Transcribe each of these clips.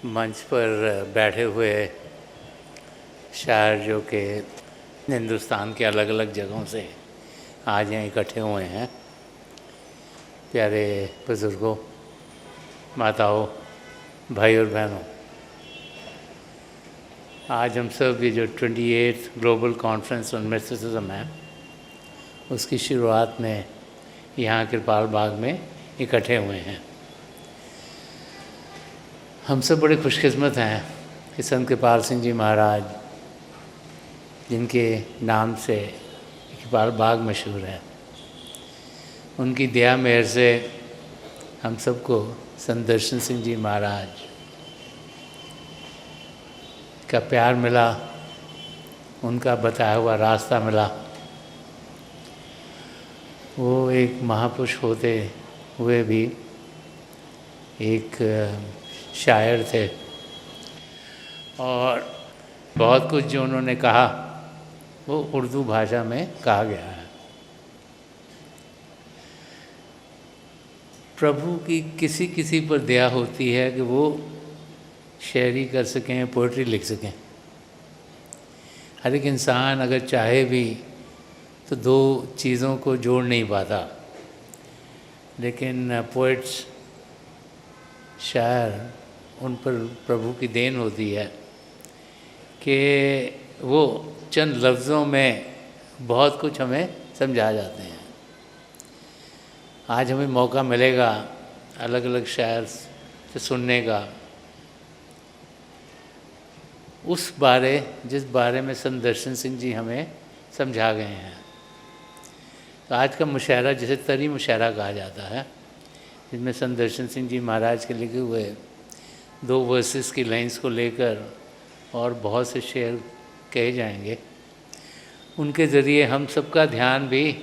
मंच पर बैठे हुए शायर जो कि हिंदुस्तान के अलग अलग जगहों से आज यहाँ इकट्ठे हुए हैं, प्यारे बुज़ुर्गों, माताओं, भाई और बहनों, आज हम सब ये जो 28th global conference on mysticism है उसकी शुरुआत में यहाँ कृपाल बाग में इकट्ठे हुए हैं। हम सब बड़े खुशकिस्मत हैं कि संत कृपाल सिंह जी महाराज, जिनके नाम से कृपाल बाग मशहूर है, उनकी दया मेहर से हम सबको संत दर्शन सिंह जी महाराज का प्यार मिला, उनका बताया हुआ रास्ता मिला। वो एक महापुरुष होते हुए भी एक शायर थे और बहुत कुछ जो उन्होंने कहा वो उर्दू भाषा में कहा गया है। प्रभु की किसी किसी पर दया होती है कि वो शायरी कर सकें, पोइट्री लिख सकें। हर एक इंसान अगर चाहे भी तो दो चीज़ों को जोड़ नहीं पाता, लेकिन पोइट्स, शायर, उन पर प्रभु की देन होती है कि वो चंद लफ्ज़ों में बहुत कुछ हमें समझा जाते हैं। आज हमें मौका मिलेगा अलग अलग शायर से सुनने का, उस बारे जिस बारे में संत दर्शन सिंह जी हमें समझा गए हैं। तो आज का मुशायरा जिसे तरी मुशायरा कहा जाता है, जिसमें संत दर्शन सिंह जी महाराज के लिखे हुए 2 वर्सेस की लाइंस को लेकर और बहुत से शेर कहे जाएंगे, उनके ज़रिए हम सबका ध्यान भी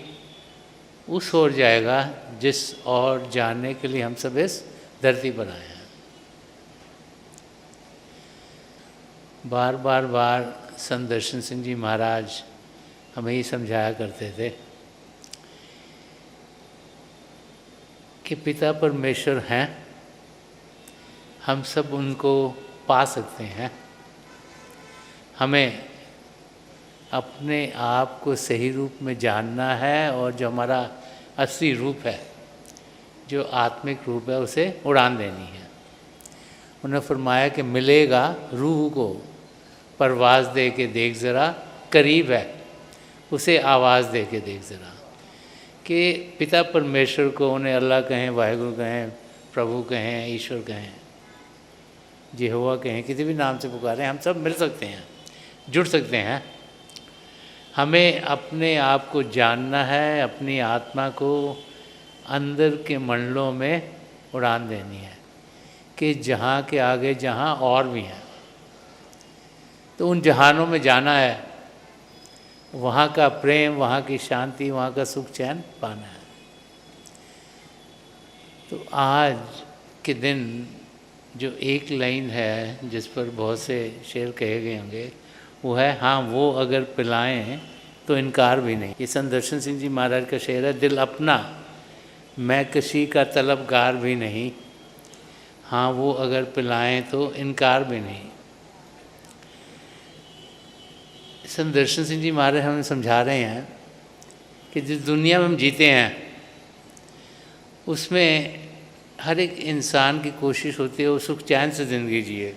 उस ओर जाएगा जिस और जानने के लिए हम सब इस धरती पर आए हैं। बार बार संत दर्शन सिंह जी महाराज हमें ही समझाया करते थे कि पिता परमेश्वर हैं, हम सब उनको पा सकते हैं। हमें अपने आप को सही रूप में जानना है और जो हमारा असली रूप है, जो आत्मिक रूप है, उसे उड़ान देनी है। उन्होंने फरमाया कि मिलेगा रूह को परवाज़ दे के देख ज़रा, करीब है उसे आवाज़ दे के देख ज़रा। कि पिता परमेश्वर को उन्हें अल्लाह कहें, वाहिगुरु कहें, प्रभु कहें, ईश्वर कहें, यहोवा कहें, किसी भी नाम से पुकारें, हम सब मिल सकते हैं, जुड़ सकते हैं। हमें अपने आप को जानना है, अपनी आत्मा को अंदर के मंडलों में उड़ान देनी है कि जहाँ के आगे जहाँ और भी हैं, तो उन जहानों में जाना है, वहाँ का प्रेम, वहाँ की शांति, वहाँ का सुख चैन पाना है। तो आज के दिन जो एक लाइन है जिस पर बहुत से शेर कहे गए होंगे, वो है, हाँ वो अगर पिलाएं तो इनकार भी नहीं। ये संत दर्शन सिंह जी महाराज का शेर है, दिल अपना मैं किसी का तलबगार भी नहीं, हाँ वो अगर पिलाएं तो इनकार भी नहीं। संत दर्शन सिंह जी महाराज हमें समझा रहे हैं कि जिस दुनिया में हम जीते हैं उसमें हर एक इंसान की कोशिश होती है वो सुख चैन से ज़िंदगी जिए,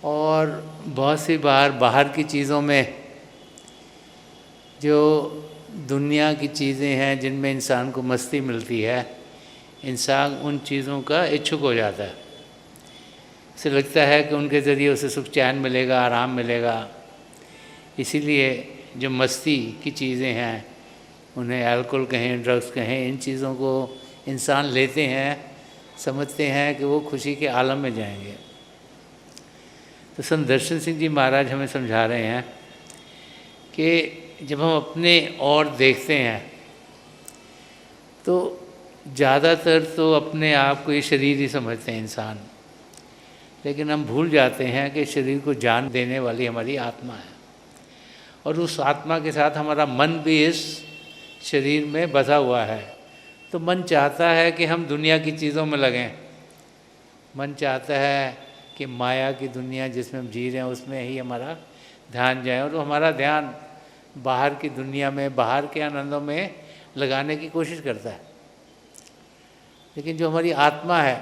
और बहुत सी बार बाहर की चीज़ों में, जो दुनिया की चीज़ें हैं जिनमें इंसान को मस्ती मिलती है, इंसान उन चीज़ों का इच्छुक हो जाता है। उसे लगता है कि उनके ज़रिए उसे सुख चैन मिलेगा, आराम मिलेगा। इसीलिए जो मस्ती की चीज़ें हैं, उन्हें अल्कोहल कहें, ड्रग्स कहें, इन चीज़ों को इंसान लेते हैं, समझते हैं कि वो खुशी के आलम में जाएंगे। तो संत दर्शन सिंह जी महाराज हमें समझा रहे हैं कि जब हम अपने और देखते हैं तो ज़्यादातर तो अपने आप को ये शरीर ही समझते हैं इंसान, लेकिन हम भूल जाते हैं कि शरीर को जान देने वाली हमारी आत्मा है, और उस आत्मा के साथ हमारा मन भी इस शरीर में बसा हुआ है। तो मन चाहता है कि हम दुनिया की चीज़ों में लगें, मन चाहता है कि माया की दुनिया जिसमें हम जी रहे हैं उसमें ही हमारा ध्यान जाए, और हमारा ध्यान बाहर की दुनिया में, बाहर के आनंदों में लगाने की कोशिश करता है। लेकिन जो हमारी आत्मा है,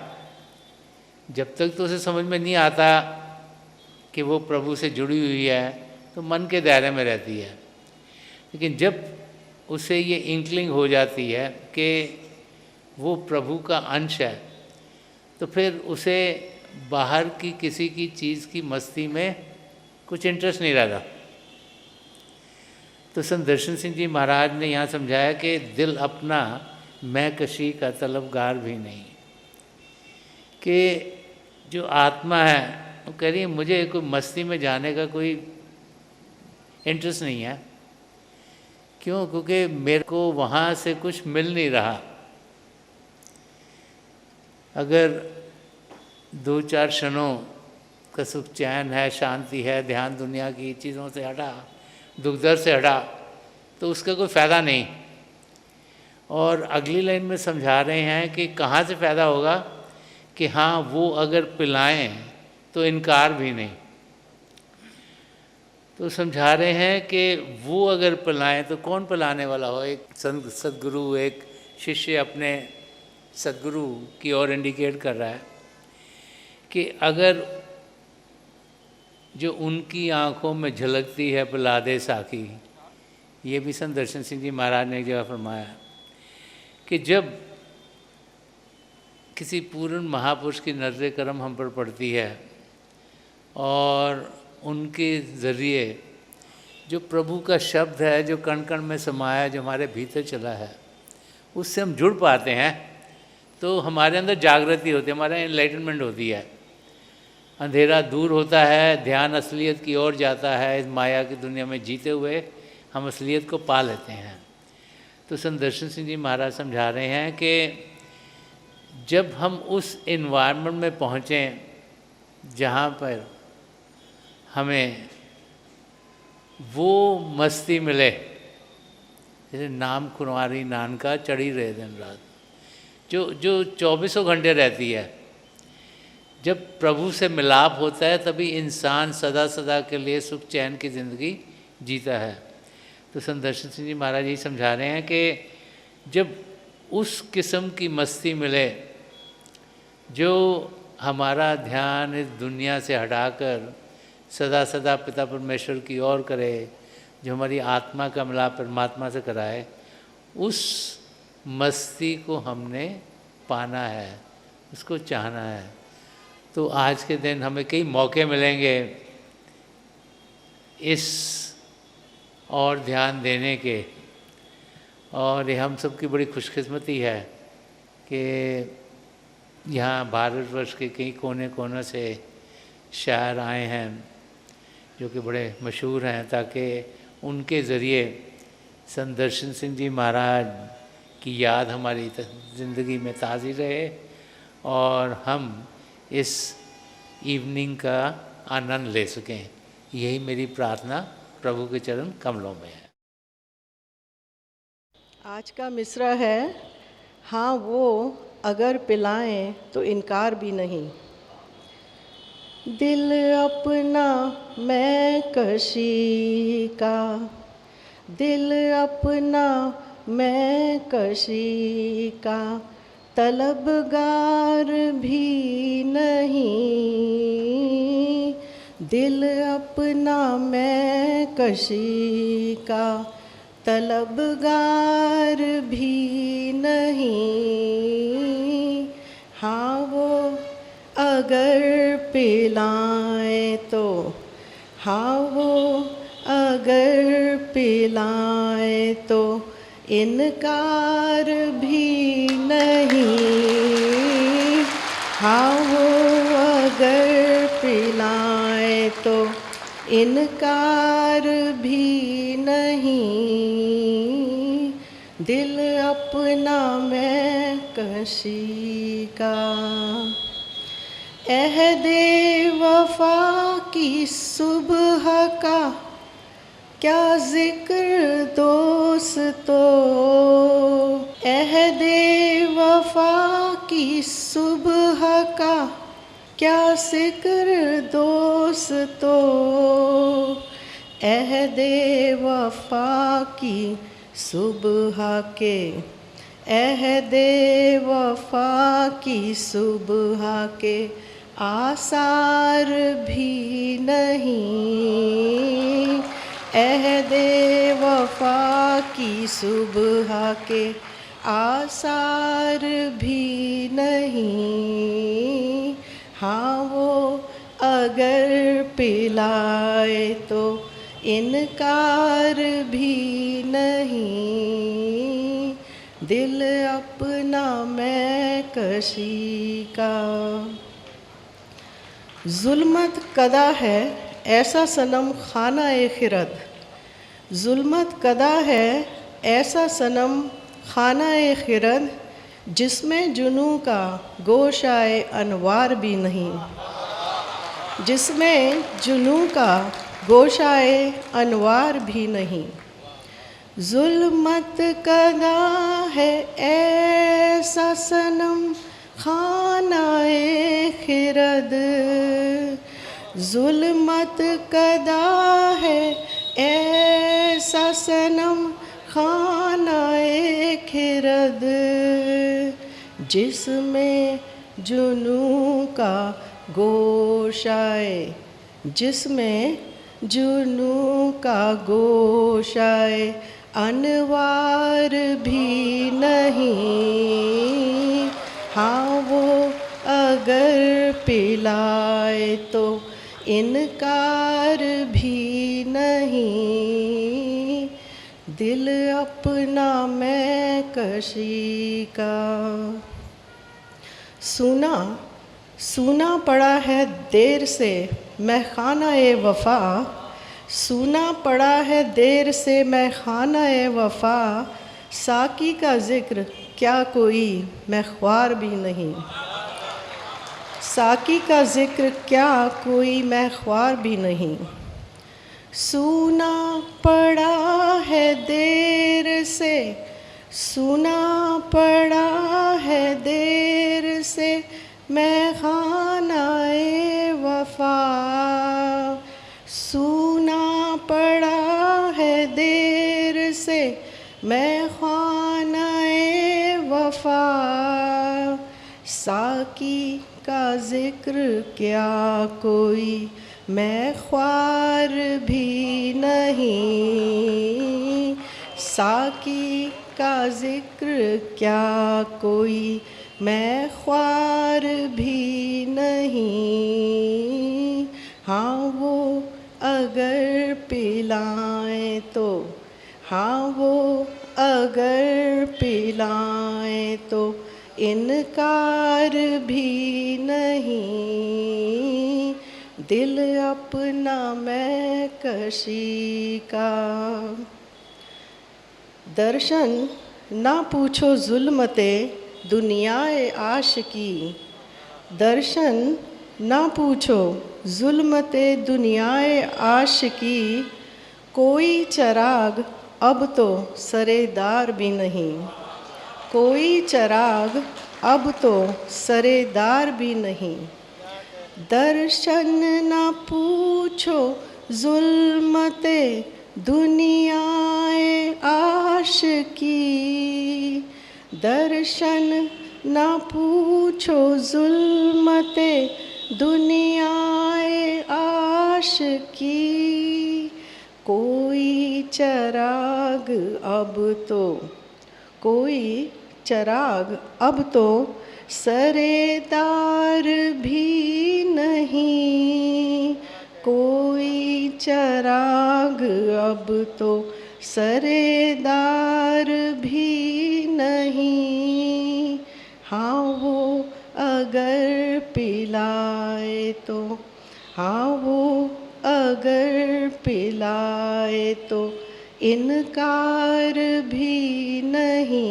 जब तक तो उसे समझ में नहीं आता कि वो प्रभु से जुड़ी हुई है, तो मन के दायरे में रहती है। लेकिन जब उसे ये इंक्लिंग हो जाती है कि वो प्रभु का अंश है, तो फिर उसे बाहर की किसी की चीज़ की मस्ती में कुछ इंटरेस्ट नहीं रहता। तो संत दर्शन सिंह जी महाराज ने यहाँ समझाया कि दिल अपना मैं कशी का तलबगार भी नहीं, कि जो आत्मा है वो कह रही है मुझे कोई मस्ती में जाने का कोई इंटरेस्ट नहीं है। क्यों? क्योंकि मेरे को वहाँ से कुछ मिल नहीं रहा। अगर 2-4 क्षणों का सुख चैन है, शांति है, ध्यान दुनिया की चीज़ों से हटा, दुख दर्द से हटा, तो उसका कोई फ़ायदा नहीं। और अगली लाइन में समझा रहे हैं कि कहाँ से फ़ायदा होगा, कि हाँ वो अगर पिलाएं तो इनकार भी नहीं। तो समझा रहे हैं कि वो अगर पिलाएं तो कौन पिलाने वाला हो। एक सद्गुरु, एक शिष्य अपने सद्गुरु की ओर इंडिकेट कर रहा है कि अगर जो उनकी आँखों में झलकती है पिला दे साकी। ये भी संत दर्शन सिंह जी महाराज ने एक जगह फरमाया कि जब किसी पूर्ण महापुरुष की नज़र करम हम पर पड़ती है और उनके ज़रिए जो प्रभु का शब्द है, जो कण कण में समाया, जो हमारे भीतर चला है, उससे हम जुड़ पाते हैं, तो हमारे अंदर जागृति होती है, हमारा एनलाइटनमेंट होती है, अंधेरा दूर होता है, ध्यान असलियत की ओर जाता है। इस माया की दुनिया में जीते हुए हम असलियत को पा लेते हैं। तो संत दर्शन सिंह जी महाराज समझा रहे हैं कि जब हम उस एनवायरनमेंट में पहुँचें जहाँ पर हमें वो मस्ती मिले, जैसे नाम कुंवारी नानका चढ़ी रहे दिन रात, जो 24 घंटे रहती है। जब प्रभु से मिलाप होता है तभी इंसान सदा सदा के लिए सुख चैन की ज़िंदगी जीता है। तो संत दर्शन सिंह जी महाराज यही समझा रहे हैं कि जब उस किस्म की मस्ती मिले जो हमारा ध्यान इस दुनिया से हटाकर सदा सदा पिता परमेश्वर की ओर करे, जो हमारी आत्मा का मिलाप परमात्मा से कराए, उस मस्ती को हमने पाना है, उसको चाहना है। तो आज के दिन हमें कई मौके मिलेंगे इस और ध्यान देने के, और ये हम सब की बड़ी खुशकिस्मती है कि यहाँ भारतवर्ष के कई कोने कोने से शायर आए हैं जो कि बड़े मशहूर हैं, ताकि उनके ज़रिए संत दर्शन सिंह जी महाराज की याद हमारी ज़िंदगी में ताज़ी रहे और हम इस इवनिंग का आनंद ले सकें। यही मेरी प्रार्थना प्रभु के चरण कमलों में है। आज का मिसरा है, हाँ वो अगर पिलाएं तो इनकार भी नहीं। दिल अपना मैं कशी का, दिल अपना मैं कशी का, तलबगार भी नहीं। दिल अपना मैं कशी का, तलबगार भी नहीं। हाँ वो अगर पिलाएं तो, हाँ वो अगर पिलाएं तो इनकार भी नहीं। हाँ वो अगर पिलाएं तो इनकार भी नहीं। दिल अपना मैं कशी का, अहदे वफा की सुबह का क्या जिक्र दोस्तों। अहदे वफा की सुबह का क्या सिक्र दोस्तो अहदे वफा की सुबह के, अहदे वफा की सुबह के आसार भी नहीं, अहदे वफा की सुबह के आसार भी नहीं। हाँ वो अगर पिलाए तो इनकार भी नहीं, दिल अपना मैं कशी का। जुल्मत कदा है ऐसा सनम खाना ए खिरद, जुल्मत कदा है ऐसा सनम खाना ए खिरद, जिसमें जुनू का गोशाए अनवार भी नहीं, जिसमें जुनू का गोशाए अनवार भी नहीं। जुल्मत कदा है ऐसा सनम खानाए खिरद, जुल्मत कदा है ऐसा सनम खानाए खिरद, जिसमें जुनू का गोशाए, जिसमें जुनू का गोशाए अनवार भी नहीं। हाँ वो अगर पिलाए तो इनकार भी नहीं, दिल अपना मैं कशी का। सुना सूना पड़ा है देर से मैं खाना ए वफ़ा, सूना पड़ा है देर से मैं खाना ए वफ़ा, साकी का ज़िक्र क्या कोई मैं ख्वार भी नहीं, साकी का ज़िक्र क्या कोई मैं ख्वार भी नहीं। सूना पड़ा है देर से, सूना पड़ा है देर से मैं खानाए वफ़ा, सूना पड़ा है देर से मैं खानाए वफ़ा, साकी का ज़िक्र क्या कोई मैं ख्वार भी नहीं, साकी का ज़िक्र क्या कोई मैं ख्वार भी नहीं। हाँ वो अगर पिलाए तो, हाँ वो अगर पिलाए तो इनकार भी नहीं, दिल अपना मैं कशी का। दर्शन ना पूछो जुल्मते दुनियाए आशिकी, दर्शन ना पूछो जुल्मते दुनियाए आशिकी, कोई चराग अब तो सरेदार भी नहीं, कोई चराग अब तो सरेदार भी नहीं। दर्शन ना पूछो जुल्मते दुनियाए आशिकी, दर्शन ना पूछो जुल्मते दुनियाए आशिकी, कोई चराग अब तो, कोई चराग अब तो सरेदार भी नहीं, कोई चराग अब तो सरेदार भी नहीं। हाँ वो अगर पिलाए तो, हाँ वो अगर पिलाए तो इनकार भी नहीं,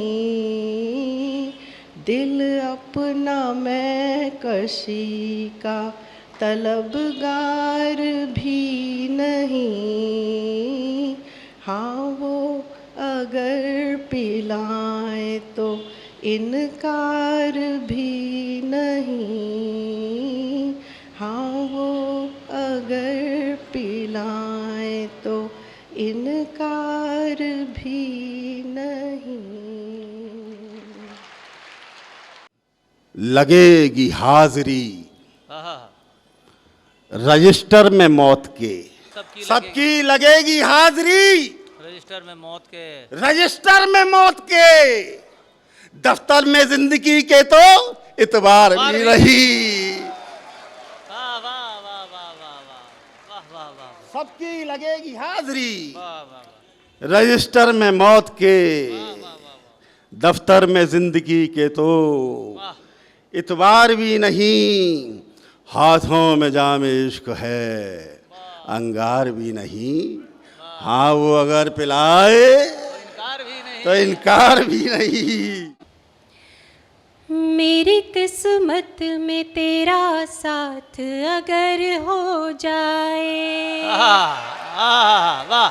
दिल अपना मैं कशी का तलबगार भी नहीं। हाँ वो अगर पिलाए तो इनकार भी नहीं, हाँ वो अगर पिलाएं तो इनकार भी नहीं। लगेगी हाजिरी आहा, रजिस्टर में मौत के, सबकी सबकी लगेगी हाजिरी रजिस्टर में मौत के। रजिस्टर में मौत के, दफ्तर में जिंदगी के तो इतबार भी नहीं। वाह वाह वाह वाह वाह वाह वाह वाह वाह सबकी लगेगी हाजिरी वाह वाह वाह रजिस्टर में मौत के, वाह वाह दफ्तर में जिंदगी के तो वाह। इतबार भी नहीं। हाथों में जाम इश्क है, अंगार भी नहीं। हाँ वो अगर पिलाए इनकार भी नहीं। तो इनकार भी नहीं। मेरी किस्मत में तेरा साथ अगर हो जाए। आहा, आहा, वाह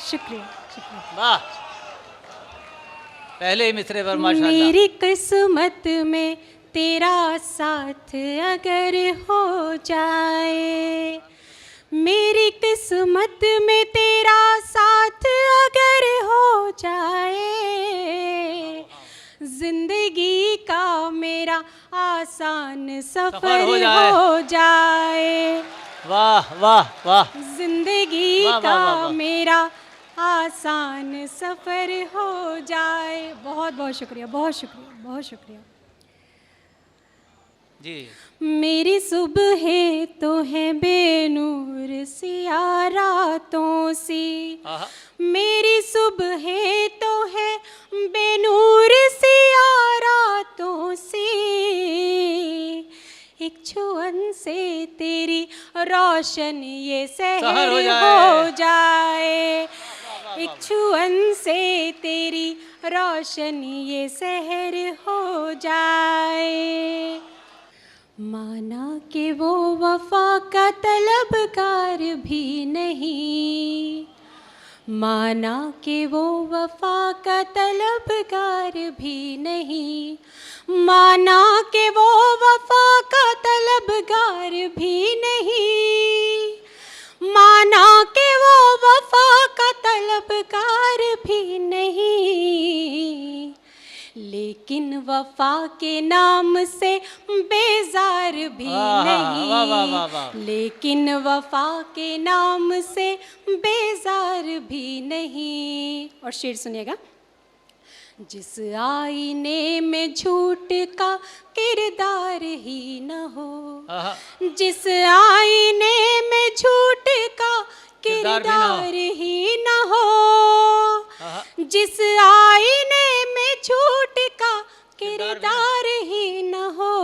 शुक्रिया शुक्रिया। वाह, पहले ही मिसरे पर माशाल्लाह। मेरी किस्मत में तेरा साथ अगर हो जाए, मेरी किस्मत में तेरा साथ अगर हो जाए, जिंदगी का मेरा आसान सफर हो जाए। वाह वाह वाह जिंदगी वाह, वाह, का वाह, वाह। मेरा आसान सफर हो जाए। बहुत बहुत शुक्रिया, बहुत शुक्रिया, बहुत शुक्रिया। जी। मेरी सुबह तो है बेनूर सिया रातों सी, आहा, मेरी सुबह तो है बेनूर सिया रातों सी, एक छुअन से तेरी रोशन ये सहर हो जाए। एक छुअन से तेरी रोशन ये सहर हो जाए। माना कि वो वफा का तलबगार भी नहीं, माना कि वो वफा का तलबगार भी नहीं, माना कि वो वफा का तलबगार भी नहीं, माना कि वो वफा का तलबगार भी नहीं, लेकिन वफा के नाम से बेजार भी वाह, नहीं, वाह, वाह, वाह, वाह। लेकिन वफा के नाम से बेजार भी नहीं। और शेर सुनिएगा। जिस आईने में झूठ का किरदार ही न हो, आहा, जिस आईने में झूठ का किरदार भी ना हो। किरदार ही न हो, आहा, जिस आईने में झूठ का किरदार किरदार ही न हो,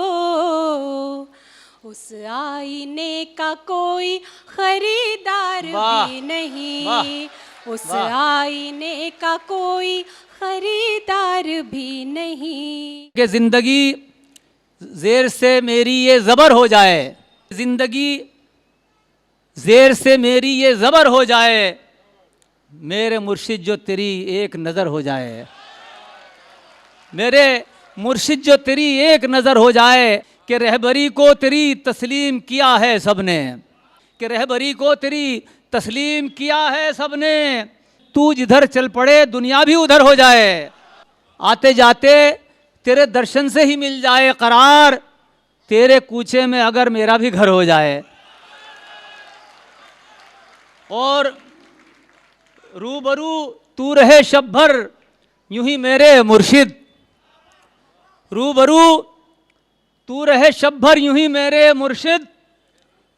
उस आईने का कोई खरीदार वाह, भी नहीं, वाह, उस वाह। आईने का कोई खरीदार भी नहीं। कि जिंदगी जेर से मेरी ये ज़बर हो जाए, जिंदगी जेर से मेरी ये ज़बर हो जाए, मेरे मुर्शिद जो तेरी एक नज़र हो जाए, मेरे मुर्शिद जो तेरी एक नज़र हो जाए, कि रहबरी को तेरी तस्लीम किया है सबने, कि रहबरी को तेरी तस्लीम किया है सबने, तू जिधर चल पड़े दुनिया भी उधर हो जाए, आते जाते तेरे दर्शन से ही मिल जाए करार, तेरे कूचे में अगर मेरा भी घर हो जाए। और रूबरू तू रहे शब भर यूं ही मेरे मुर्शिद, रूबरू तू रहे शब भर यूं ही मेरे मुर्शिद,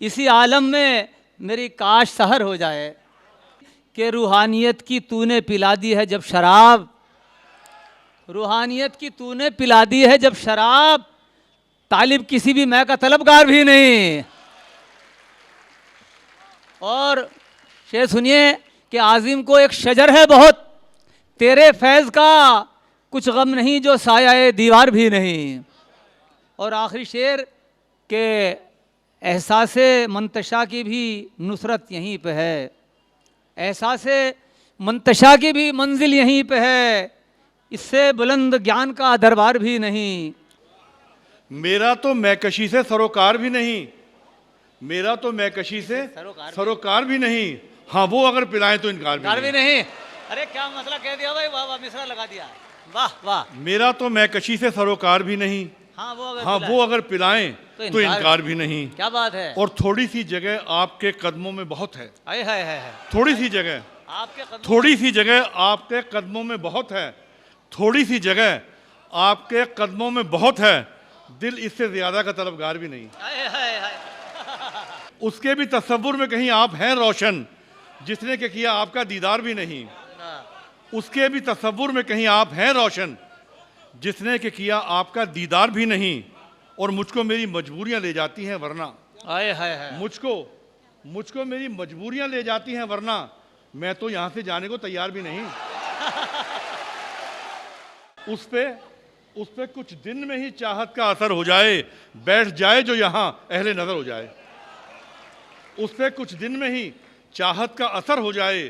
इसी आलम में मेरी काश सहर हो जाए, कि रूहानियत की तूने पिला दी है जब शराब, रूहानियत की तूने पिला दी है जब शराब, तालिब किसी भी मैं का तलबगार भी नहीं। और शेर सुनिए कि आजिम को एक शजर है बहुत, तेरे फैज़ का कुछ गम नहीं जो साया दीवार भी नहीं। और आखिरी शेर के एहसासे मंतशा की भी नुसरत यहीं पे है, एहसासे मंतशा की भी मंजिल यहीं पे है, इससे बुलंद ज्ञान का दरबार भी नहीं। मेरा तो मैकशी से सरोकार भी नहीं, मेरा तो मैकशी से सरोकार भी नहीं। हाँ, वो अगर पिलाएं तो इनकार कार भी भी नहीं। नहीं। अरे क्या मसला कह दिया भाई, वाह वाह, मिश्रा लगा दिया, वाह वाह। मेरा तो मैकशी से सरोकार भी नहीं, हाँ वो अगर हाँ पिलाए वो अगर पिलाएं तो इनकार भी नहीं। क्या बात है। और थोड़ी सी जगह आपके कदमों में बहुत है, आए हाय हाय हाय। थोड़ी सी जगह, आपके कदमों थोड़ी सी जगह आपके कदमों में बहुत है, थोड़ी सी जगह आपके कदमों में बहुत है, दिल इससे ज्यादा का तलबगार भी नहीं। आए हाय हाय। उसके भी तसव्वुर में कहीं आप हैं रोशन, जिसने के किया आपका दीदार भी नहीं। उसके भी तसव्वुर में कहीं आप हैं रोशन, जिसने के किया आपका दीदार भी नहीं। और मुझको मेरी मजबूरियां ले जाती हैं वरना, आए हाय हाय। मुझको मेरी मजबूरियां ले जाती हैं वरना मैं तो यहां से जाने को तैयार भी नहीं। उस पे कुछ दिन में ही चाहत का असर हो जाए, बैठ जाए जो यहां अहले नजर हो जाए। उस पे कुछ दिन में ही चाहत का असर हो जाए,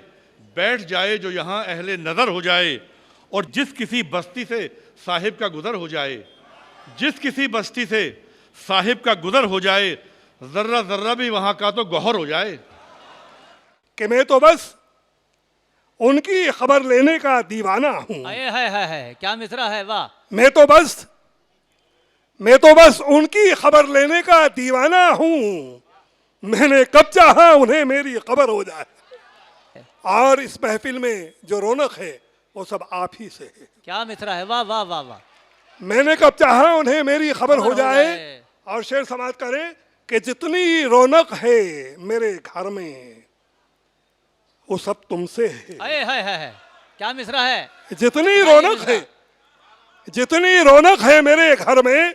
बैठ जाए जो यहां अहले नजर हो जाए। और जिस किसी बस्ती से साहिब का गुजर हो जाए, जिस किसी बस्ती से साहिब का गुजर हो जाए, जर्रा जर्रा भी वहां का तो गौहर हो जाए। कि मैं तो बस उनकी खबर लेने का दीवाना हूं। आए हाय हाय हाय, क्या मिश्रा है, वाह। मैं तो बस उनकी खबर लेने का दीवाना हूं। मैंने कब चाहा उन्हें मेरी खबर हो जाए। और इस महफिल में जो रौनक है वो सब आप ही से है। क्या मिश्रा है, वाह वाह वाह वाह। मैंने कब चाहा उन्हें मेरी खबर हो जाए। और शेर समाप्त करें कि जितनी रौनक है मेरे घर में वो सब तुमसे है। आए हाय हाय हाय, क्या मिश्रा है। जितनी रौनक है मेरे घर में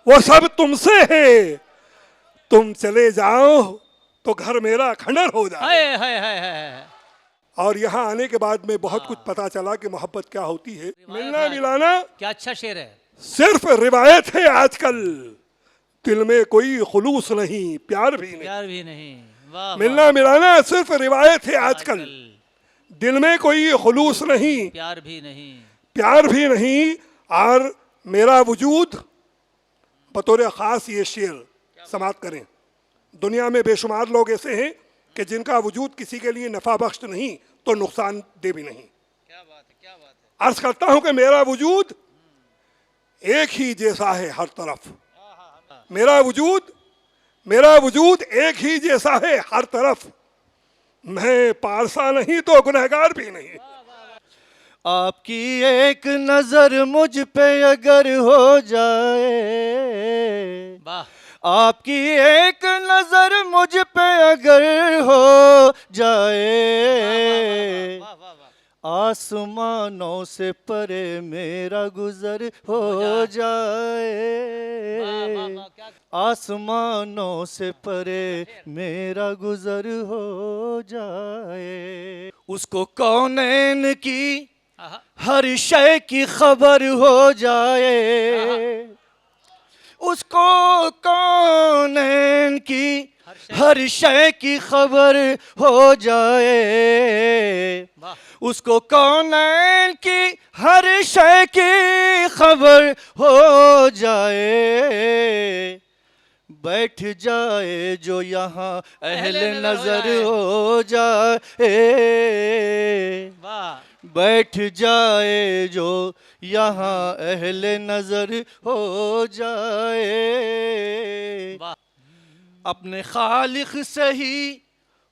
वो सब तुमसे है। तुम चले जाओ तो घर मेरा खंडर हो जाए। हाय हाय हाय हाय। और यहाँ आने के बाद में बहुत कुछ पता चला कि मोहब्बत क्या होती है। मिलना मिलाना क्या अच्छा शेर है। सिर्फ रिवायत है आजकल, दिल में कोई खुलूस नहीं, प्यार भी नहीं। प्यार भी नहीं, वाह। मिलना मिलाना सिर्फ रिवायत है आजकल, दिल में कोई खुलूस नहीं, प्यार भी नहीं, प्यार भी नहीं। और मेरा वजूद बतौर ख़ास ये शेर समाप्त करें। दुनिया में बेशुमार लोग ऐसे हैं कि जिनका वजूद किसी के लिए नफ़ा बख्श नहीं तो नुकसान दे भी नहीं। क्या बात है, क्या बात है। अर्ज करता हूं कि मेरा वजूद एक ही जैसा है हर तरफ। मेरा वजूद एक ही जैसा है हर तरफ। मैं पारसा नहीं तो गुनहगार भी नहीं। आपकी एक नजर मुझ पे अगर हो जाए, वाह। आपकी एक नजर मुझ पे अगर हो जाए, वाह वाह वाह। आसमानों से परे मेरा गुजर हो जाए, आसमानों से परे मेरा गुजर हो जाए। उसको कौनैन की हर शय की खबर हो जाए, उसको कौनैन की हर शय की खबर हो जाए, उसको कौनैन की हर शय की खबर हो जाए। बैठ जाए जो यहाँ अहले नजर हो जाए, बैठ जाए जो यहाँ अहले नजर हो जाए। अपने खालिक से ही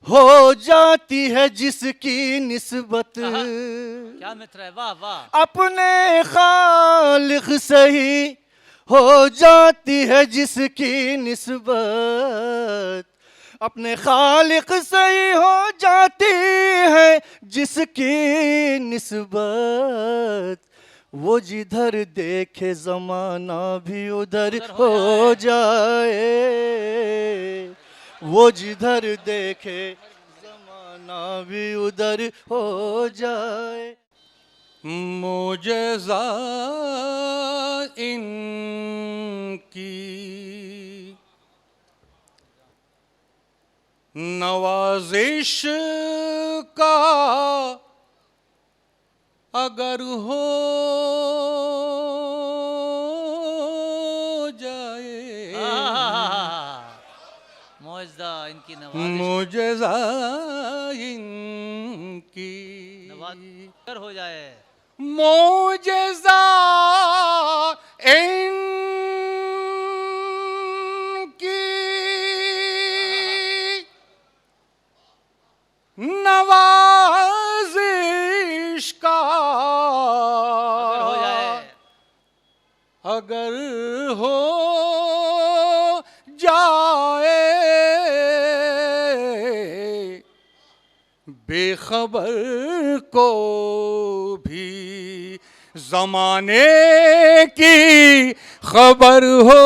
हो जाती है जिसकी निस्बत, क्या मित्र है, वाह वाह। अपने खालिक से ही हो जाती है जिसकी निस्बत, अपने खालिक से ही हो जाती है जिसकी निस्बत। वो जिधर देखे जमाना भी उधर हो जाए, वो जिधर देखे जमाना भी उधर हो जाए। मुझे इनकी नवाजिश का अगर हो मुजज़ा इनकी नवाज़ हो जाए। मुजज़ा इनकी नवाज़िश का हो जाए। अगर हो जाए बेखबर को भी ज़माने की खबर हो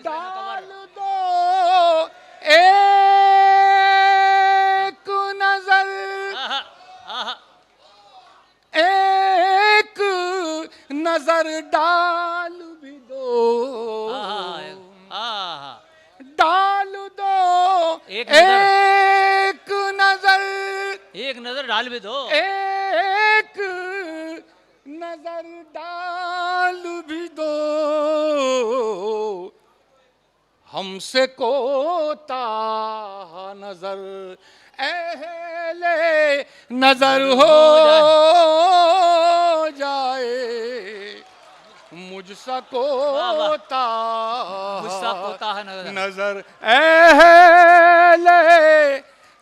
डाल दो एक नजर एक नजर डाल भी दो डाल दो एक नजर डाल भी दो एक नजर डाल भी दो हमसे कोताह नजर अहले नजर हो जाए मुझसा कोताह नजर अहले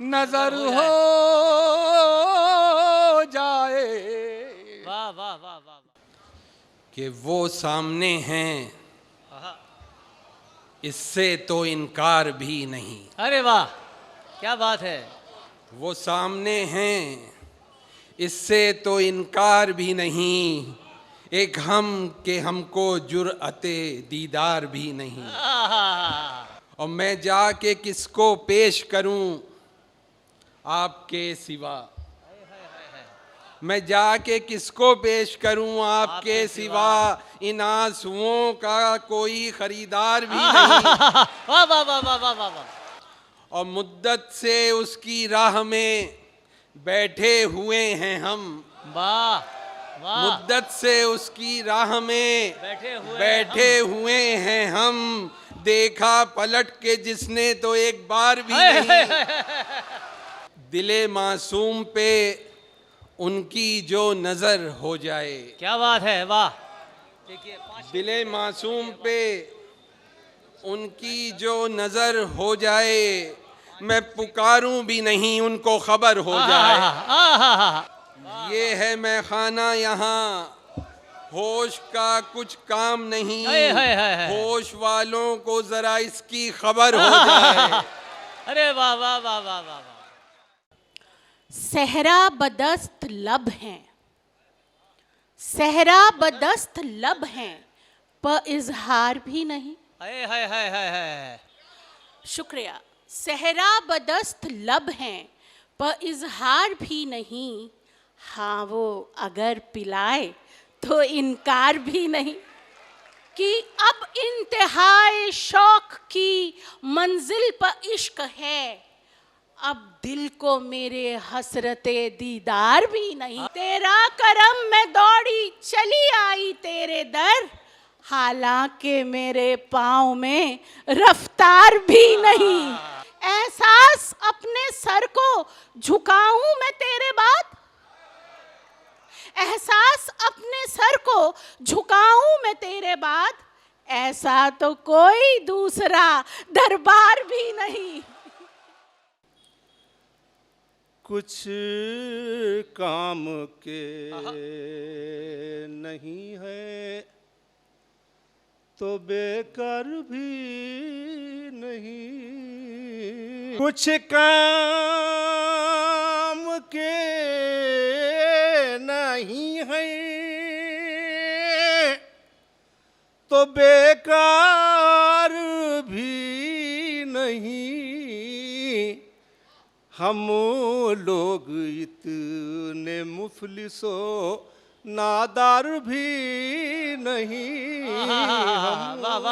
नजर हो जाए। वाह वाह वाह वाह। कि वो सामने हैं इससे तो इनकार भी नहीं। अरे वाह क्या बात है। वो सामने हैं इससे तो इनकार भी नहीं एक हम के हमको जुर्अते दीदार भी नहीं। और मैं जाके किसको पेश करूं आपके सिवा मैं जाके किसको पेश करूं आपके सिवा इन आंसुओं का कोई खरीदार भी नहीं। वाह वाह वाह वाह वाह वाह। और मुद्दत से उसकी राह में बैठे हुए हैं हम। वाह वाह। मुद्दत से उसकी राह में बैठे हुए हैं हम देखा पलट के जिसने तो एक बार भी नहीं। दिले मासूम पे उनकी जो नजर हो जाए। क्या बात है वाह। देखिए दिले मासूम पे उनकी जो नजर हो जाए मैं पुकारूं भी नहीं उनको खबर हो जाए। ये है मैं खाना यहाँ होश का कुछ काम नहीं होश वालों को जरा इसकी खबर हो जाए। अरे वाह वाह वाह वाह वाह। सहरा बदस्त लब हैं सहरा बदस्त लब हैं पर इजहार भी नहीं। है। शुक्रिया। सहरा बदस्त लब हैं पर इजहार भी नहीं हाँ वो अगर पिलाए तो इनकार भी नहीं कि अब इंतहाए शौक की मंजिल पर इश्क है अब दिल को मेरे हसरते दीदार भी नहीं। तेरा करम में दौड़ी चली आई तेरे दर हालांकि मेरे पाँव में रफ्तार भी नहीं। एहसास अपने सर को झुकाऊं मैं तेरे बाद एहसास अपने सर को झुकाऊं मैं तेरे बाद ऐसा तो कोई दूसरा दरबार भी नहीं। कुछ काम के नहीं है तो बेकार भी नहीं। कुछ काम के नहीं है तो बेकार भी नहीं। हम लोग इतने मुफलिसो नादार भी नहीं। हम लोग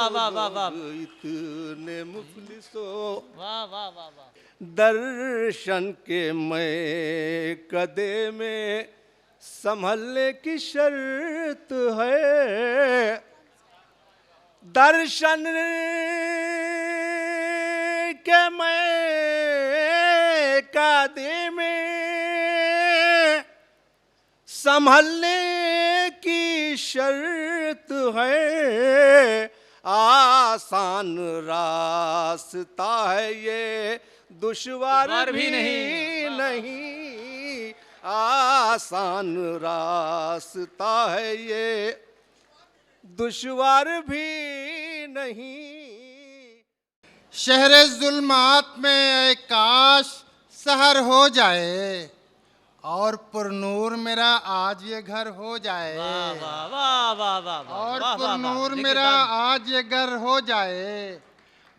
इतने मुफलिसो दर्शन के मैं कदे में संभलने की शर्त है। दर्शन के मैं कादे में संभलने की शर्त है, आसान रास्ता है ये, दुश्वार भी नहीं, आसान रास्ता है ये, दुश्वार भी नहीं। शहर जुल्मात में ऐ काश सहर हो जाए, और पुरनूर मेरा आज ये घर हो जाए। वाह वाह वाह वाह वाह वाह, और वाह, वाह, वाह, पुरनूर देखिए मेरा बात। आज ये घर हो जाए।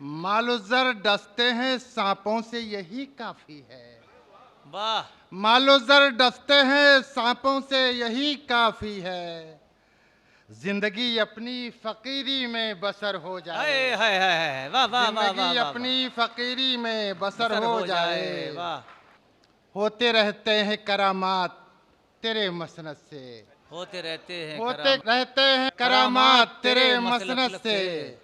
मालो जर डसते हैं सांपों से यही काफी है। वाह मालो जर डसते हैं सांपों से यही काफी है। जिंदगी अपनी फकीरी में बसर हो जाए। हाय हाय हाय, वाह वाह वाह वाह, जिंदगी वाह, अपनी फकीरी में बसर बसर हो जाए। वाह, होते रहते हैं करामात तेरे मसनद से, होते रहते हैं होते रहते हैं करामात तेरे मसनद से।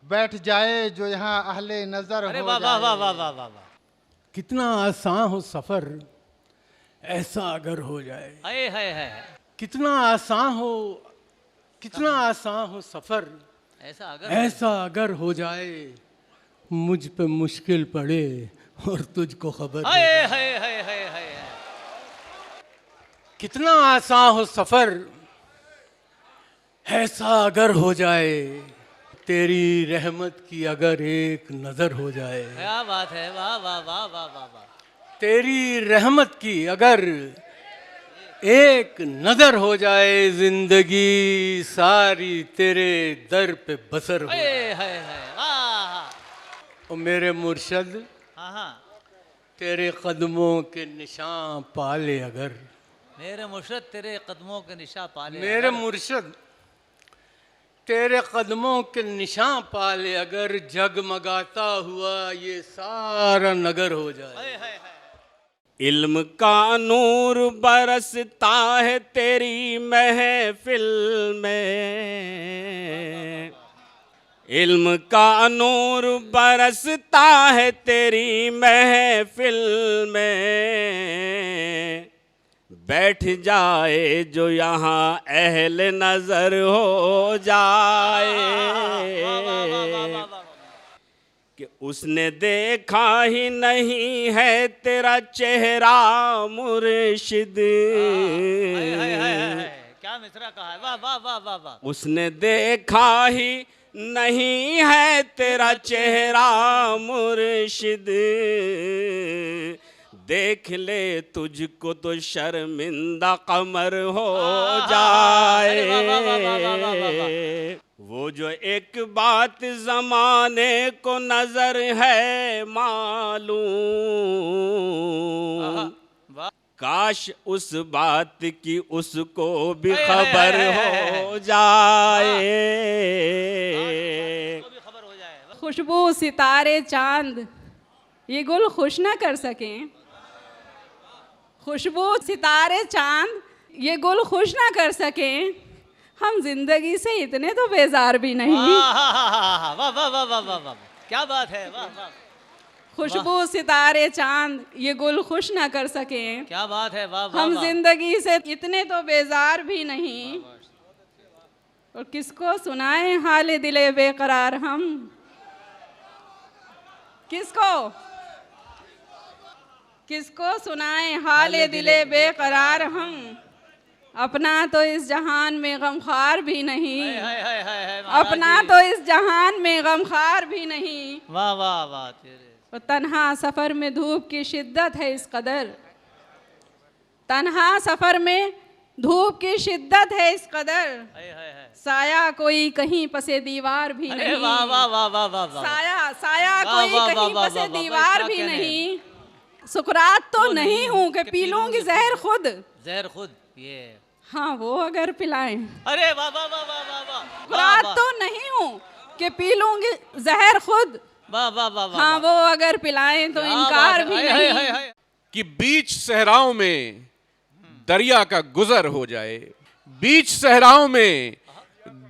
बैठ जाए जो यहाँ अहले नजर अरे हो वाह वाह जाए। वाह वाह वाह वाह वाह, कितना आसान हो सफर ऐसा अगर हो जाए। हाय हाय हाय, कितना आसान हो सफर ऐसा अगर हो जाए। मुझ पे मुश्किल पड़े और तुझको खबर हाय हाय हाय हाय हाय, कितना आसान हो सफर ऐसा अगर हो जाए। तेरी रहमत की अगर एक नजर हो जाए। क्या बात है, वाह वाह वाह वाह वाह वाह, तेरी रहमत की अगर एक नजर हो जाए। जिंदगी सारी तेरे दर पे बसर हो हाय जाए। हाय हाय, वाह, ओ मेरे मुर्शद हाँ हाँ, तेरे कदमों के निशान पाले अगर। मेरे मुर्शद तेरे कदमों के निशा पाले। मेरे मुर्शद तेरे कदमों के निशान पाले अगर। जगमगाता हुआ ये सारा नगर हो जाए। हाय हाय हाय, इल्म का नूर बरसता है तेरी महफिल में। इल्म का नूर बरसता है तेरी महफिल में। बैठ जाए जो यहाँ अहल नजर हो जाए कि उसने देखा ही नहीं है तेरा चेहरा मुर्शिद। हाय हाय हाय, क्या मिसरा कहा है, वाह वाह वाह वाह वाह, उसने देखा ही नहीं है तेरा चेहरा मुर्शिद। देख ले तुझको तो शर्मिंदा कमर हो जाए। वो जो एक बात जमाने को नजर है मालूम, काश उस बात की उसको भी खबर हो जाए। खुशबू सितारे चांद ये गुल खुश ना कर सकें। खुशबू सितारे चांद ये गुल खुश ना कर सकें। हम जिंदगी से इतने तो बेजार भी नहीं। वाह वाह वाह वाह वाह वाह वाह, क्या बात है, वाह वाह, खुशबू सितारे चांद ये गुल खुश ना कर सकें। क्या बात है, वाह वाह, हम वाह। जिंदगी से इतने तो बेजार भी नहीं। और किसको सुनाए हाल दिले बेकरार हम। किसको सुनाए हाल दिले बेकरार हम। अपना तो इस जहान में गमखार भी नहीं। हाय हाय हाय हाय, महाराज अपना जी। तो इस जहान में गमखार भी नहीं। वाह वाह वाह तेरे, और तन्हा सफर में धूप की शिद्दत है इस कदर। तन्हा सफर में धूप की शिद्दत है इस कदर। हाय हाय हाय, साया कोई कहीं पसे दीवार भी अरे नहीं। वाह वाह वाह वाह वाह वाह, साया वाह, कोई वाह, कहीं वाह, पसे वाह, वाह, दीवार क्या भी कहने। नहीं। सुकरात तो नहीं हूँ कि पी लूंगी जहर खुद। जहर खुद, ये हाँ वो अगर पिलाएं। अरे वाह वाह वाह वाह वाह वाह, सुकरात तो नहीं हूँ कि पी लूंगी जहर खुद। वाह वाह वाह वाह, हाँ वो अगर पिलाएं तो इनकार भी नहीं। कि बीच सहराओं में दरिया का गुजर हो जाए। बीच सहराओं में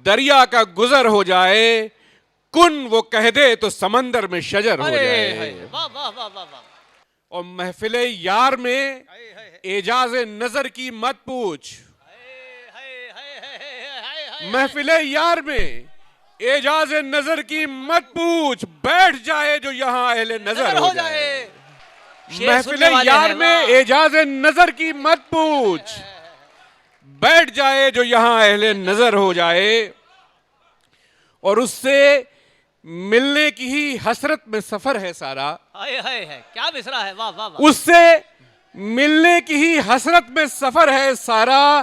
दरिया का गुजर हो जाए, कुन वो कह दे तो समंदर में शजर हो जाए। वाह वाह वाह वाह वाह। और महफिले यार में एजाज़े नजर की मत पूछ, महफिले यार में एजाज़े नजर की मत पूछ, बैठ जाए जो यहाँ अहले नजर हो जाए। महफिले यार में एजाज़े नजर की मत पूछ, बैठ जाए जो यहाँ अहले नजर हो जाए। और उससे मिलने की ही हसरत में सफर है सारा। हाय हाय है, क्या मिसरा है, वाह वाह वाह। उससे मिलने की ही हसरत में सफर है सारा,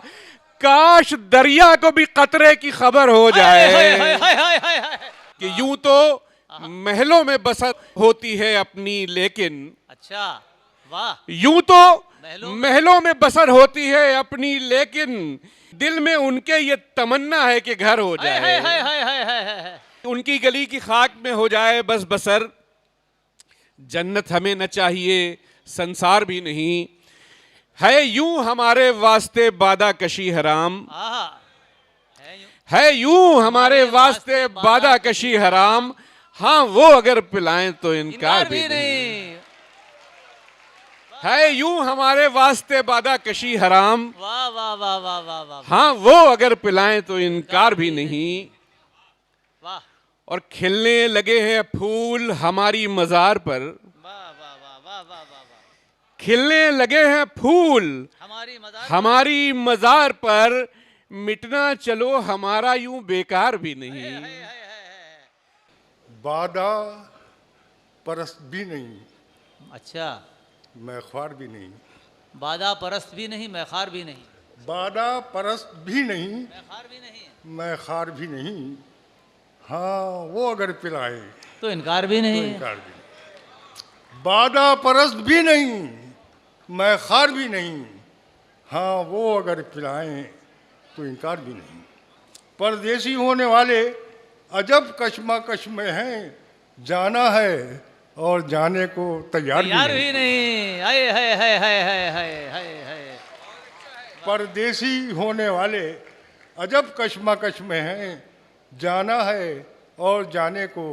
काश दरिया को भी कतरे की खबर हो जाए। हाय हाय हाय हाय हाय। कि यूं तो महलों में बसर होती है अपनी, लेकिन अच्छा वाह। यूं तो महलों में बसर होती है अपनी, लेकिन दिल में उनके ये तमन्ना है कि घर हो जाए। हाय हाय हाय हाय हाय हाय। उनकी गली की खाक में हो जाए बस बसर। जन्नत हमें न चाहिए, संसार भी नहीं, है यूं हमारे वास्ते बादा कशी हराम, है यूं हमारे वास्ते बादा कशी हराम। हाँ वो अगर पिलाएं तो इनकार भी नहीं, है यूं हमारे वास्ते बादा कशी हराम। वाह वाह वाह वाह वाह वाह। हाँ वो अगर पिलाएं तो इनकार भी नहीं। वाह। और खिलने लगे हैं फूल हमारी मजार पर, वाह वाह वाह वाह वाह वाह। खिलने लगे हैं फूल हमारी मजार पर, मिटना चलो हमारा यूं बेकार भी नहीं। बादा परस्त भी नहीं, अच्छा, मैख्वार भी नहीं। बादा परस्त भी नहीं, मैखार भी नहीं। बादा परस्त भी नहीं, मैखार भी नहीं, मैखार भी नहीं। हाँ वो अगर पिलाए तो इनकार भी नहीं, तो इनकार भी नहीं। बादा परस्त भी नहीं, मैखार भी नहीं। हाँ वो अगर पिलाएं तो इनकार भी नहीं। परदेसी होने वाले अजब कश्मकश में हैं, जाना है और जाने को तैयार भी नहीं। हाय हाय हाय हाय हाय हाय हाय हाय। परदेसी होने वाले अजब कश्मकश में हैं, जाना है और जाने को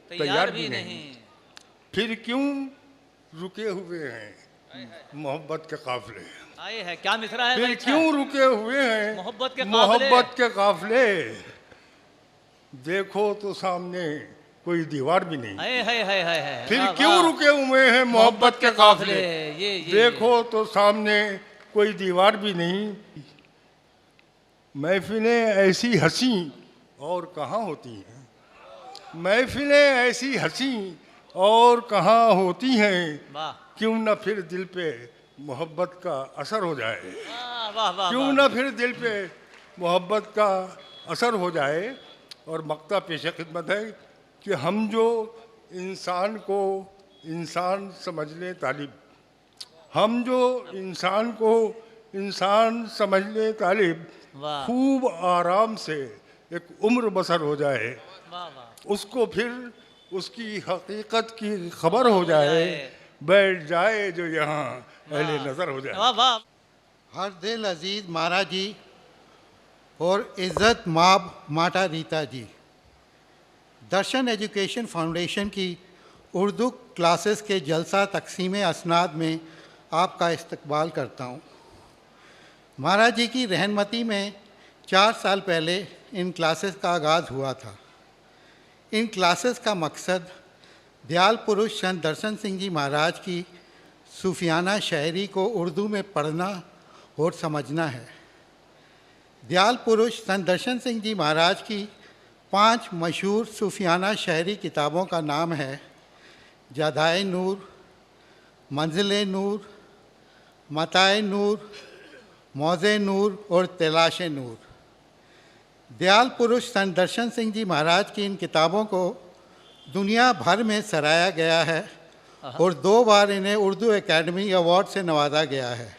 तैयार भी नहीं। फिर क्यों रुके हुए हैं मोहब्बत के काफिले। आए है, क्या मिसरा है। फिर क्यों रुके हुए हैं मोहब्बत के काफिले। देखो तो सामने कोई दीवार भी नहीं। हाय हाय हाय हाय। फिर क्यों रुके हुए हैं मोहब्बत के काफिले। देखो तो सामने कोई दीवार भी नहीं। महफिलें ऐसी हंसी और कहाँ होती हैं, महफिलें ऐसी हंसी और कहाँ होती हैं। क्यों न फिर दिल पे मोहब्बत का असर हो जाए, क्यों न फिर दिल पे मोहब्बत का असर हो जाए। और मक्ता पेश खिदमत है कि हम जो इंसान को इंसान समझ लें तालिब, हम जो इंसान को इंसान समझ लें तालिब, खूब आराम से एक उम्र बसर हो जाए, उसको फिर उसकी हकीकत की खबर हो जाए, बैठ जाए जो यहाँ अहले नज़र हो जाए। हर दिल अजीज महाराज जी और इज़्ज़त माब माता रीता जी, दर्शन एजुकेशन फाउंडेशन की उर्दू क्लासेस के जलसा तकसीम असनाद में आपका इस्तकबाल करता हूँ। महाराज जी की रहनमती में 4 साल पहले इन क्लासेस का आगाज़ हुआ था। इन क्लासेस का मकसद दयाल पुरुष संत दर्शन सिंह जी महाराज की सूफियाना शायरी को उर्दू में पढ़ना और समझना है। दयाल पुरुष संत दर्शन सिंह जी महाराज की 5 मशहूर सूफियाना शायरी किताबों का नाम है जादाए नूर, मंजिले नूर, मताए नूर, मौज़े नूर और तलाशे नूर। दयाल पुरुष संत दर्शन सिंह जी महाराज की इन किताबों को दुनिया भर में सराहा गया है और 2 बार इन्हें उर्दू एकेडमी अवार्ड से नवाजा गया है।